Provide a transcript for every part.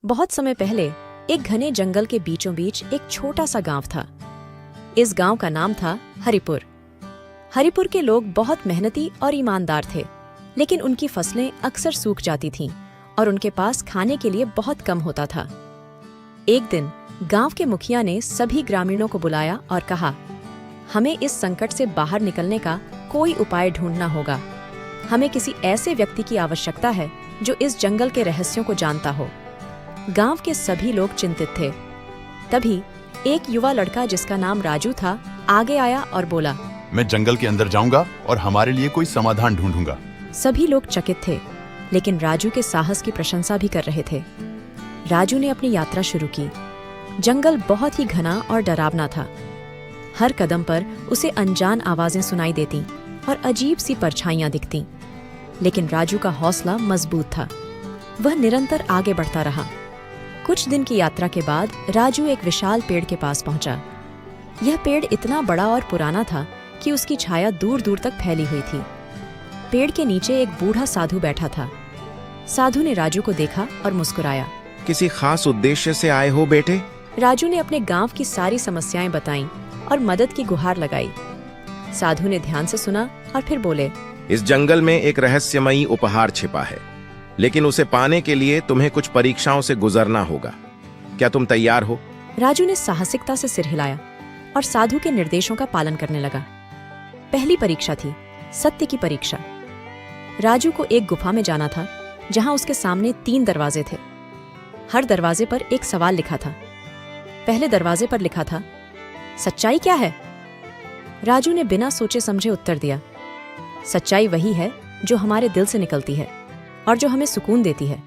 बहुत समय पहले एक घने जंगल के बीचों बीच एक छोटा सा गांव था। इस गांव का नाम था हरिपुर। हरिपुर के लोग बहुत मेहनती और ईमानदार थे, लेकिन उनकी फसलें अक्सर सूख जाती थीं और उनके पास खाने के लिए बहुत कम होता था। एक दिन गांव के मुखिया ने सभी ग्रामीणों को बुलाया और कहा, हमें इस संकट से बाहर निकलने का कोई उपाय ढूंढना होगा। हमें किसी ऐसे व्यक्ति की आवश्यकता है जो इस जंगल के रहस्यों को जानता हो। गांव के सभी लोग चिंतित थे। तभी एक युवा लड़का जिसका नाम राजू था आगे आया और बोला, मैं जंगल के अंदर जाऊंगा और हमारे लिए कोई समाधान ढूंढूंगा। सभी लोग चकित थे, लेकिन राजू के साहस की प्रशंसा भी कर रहे थे। राजू ने अपनी यात्रा शुरू की। जंगल बहुत ही घना और डरावना था। हर कदम पर उसे अनजान आवाजें सुनाई देती और अजीब सी परछाइयां दिखती, लेकिन राजू का हौसला मजबूत था। वह निरंतर आगे बढ़ता रहा। कुछ दिन की यात्रा के बाद राजू एक विशाल पेड़ के पास पहुंचा। यह पेड़ इतना बड़ा और पुराना था कि उसकी छाया दूर दूर तक फैली हुई थी। पेड़ के नीचे एक बूढ़ा साधु बैठा था। साधु ने राजू को देखा और मुस्कुराया। किसी खास उद्देश्य से आए हो बेटे? राजू ने अपने गांव की सारी समस्याएं बताईं और मदद की गुहार लगाई। साधु ने ध्यान से सुना और फिर बोले, इस जंगल में एक रहस्यमयी उपहार छिपा है, लेकिन उसे पाने के लिए तुम्हें कुछ परीक्षाओं से गुजरना होगा। क्या तुम तैयार हो? राजू ने साहसिकता से सिर हिलाया और साधु के निर्देशों का पालन करने लगा। पहली परीक्षा थी सत्य की परीक्षा। राजू को एक गुफा में जाना था जहां उसके सामने 3 दरवाजे थे। हर दरवाजे पर एक सवाल लिखा था। पहले दरवाजे पर लिखा था, सच्चाई क्या है? राजू ने बिना सोचे समझे उत्तर दिया, सच्चाई वही है जो हमारे दिल से निकलती है और जो हमें सुकून देती है।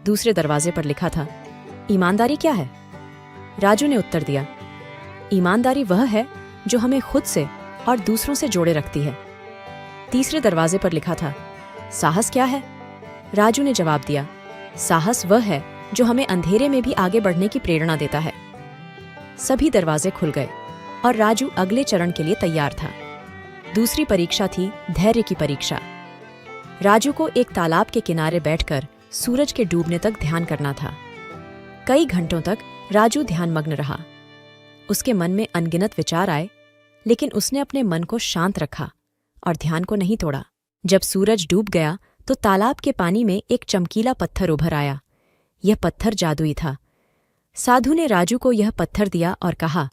दूसरे दरवाजे पर लिखा था, ईमानदारी क्या है? राजू ने उत्तर दिया, ईमानदारी वह है जो हमें खुद से और दूसरों से जोड़े रखती है। तीसरे दरवाजे पर लिखा था, साहस क्या है? राजू ने जवाब दिया, साहस वह है जो हमें अंधेरे में भी आगे बढ़ने की प्रेरणा देता है। सभी दरवाजे खुल गए और राजू अगले चरण के लिए तैयार था। दूसरी परीक्षा थी धैर्य की परीक्षा। राजू को एक तालाब के किनारे बैठकर सूरज के डूबने तक ध्यान करना था। कई घंटों तक राजू ध्यानमग्न रहा। उसके मन में अनगिनत विचार आए, लेकिन उसने अपने मन को शांत रखा और ध्यान को नहीं तोड़ा। जब सूरज डूब गया तो तालाब के पानी में एक चमकीला पत्थर उभर आया। यह पत्थर जादुई था। साधु ने राजू को यह पत्थर दिया और कहा,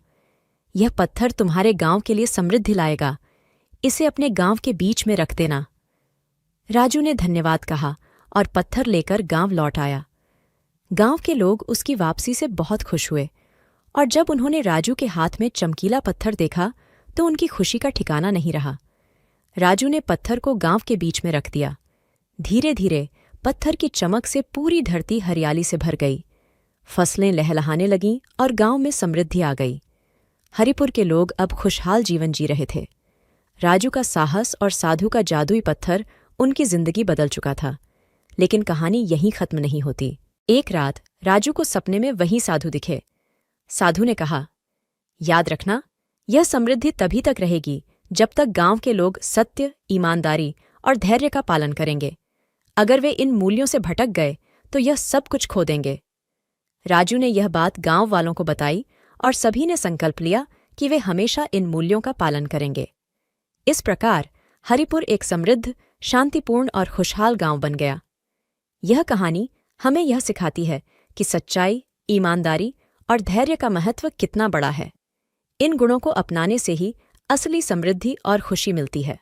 यह पत्थर तुम्हारे गांव के लिए समृद्धि लाएगा। इसे अपने गांव के बीच में रख देना। राजू ने धन्यवाद कहा और पत्थर लेकर गांव लौट आया। गांव के लोग उसकी वापसी से बहुत खुश हुए और जब उन्होंने राजू के हाथ में चमकीला पत्थर देखा तो उनकी खुशी का ठिकाना नहीं रहा। राजू ने पत्थर को गांव के बीच में रख दिया। धीरे धीरे पत्थर की चमक से पूरी धरती हरियाली से भर गई। फसलें लहलहाने लगीं और गांव में समृद्धि आ गई। हरिपुर के लोग अब खुशहाल जीवन जी रहे थे। राजू का साहस और साधु का जादुई पत्थर उनकी जिंदगी बदल चुका था। लेकिन कहानी यहीं खत्म नहीं होती। एक रात राजू को सपने में वही साधु दिखे। साधु ने कहा, याद रखना, यह समृद्धि तभी तक रहेगी जब तक गांव के लोग सत्य, ईमानदारी और धैर्य का पालन करेंगे। अगर वे इन मूल्यों से भटक गए तो यह सब कुछ खो देंगे। राजू ने यह बात गांव वालों को बताई और सभी ने संकल्प लिया कि वे हमेशा इन मूल्यों का पालन करेंगे। इस प्रकार हरिपुर एक समृद्ध, शांतिपूर्ण और खुशहाल गांव बन गया। यह कहानी हमें यह सिखाती है कि सच्चाई, ईमानदारी और धैर्य का महत्व कितना बड़ा है। इन गुणों को अपनाने से ही असली समृद्धि और खुशी मिलती है।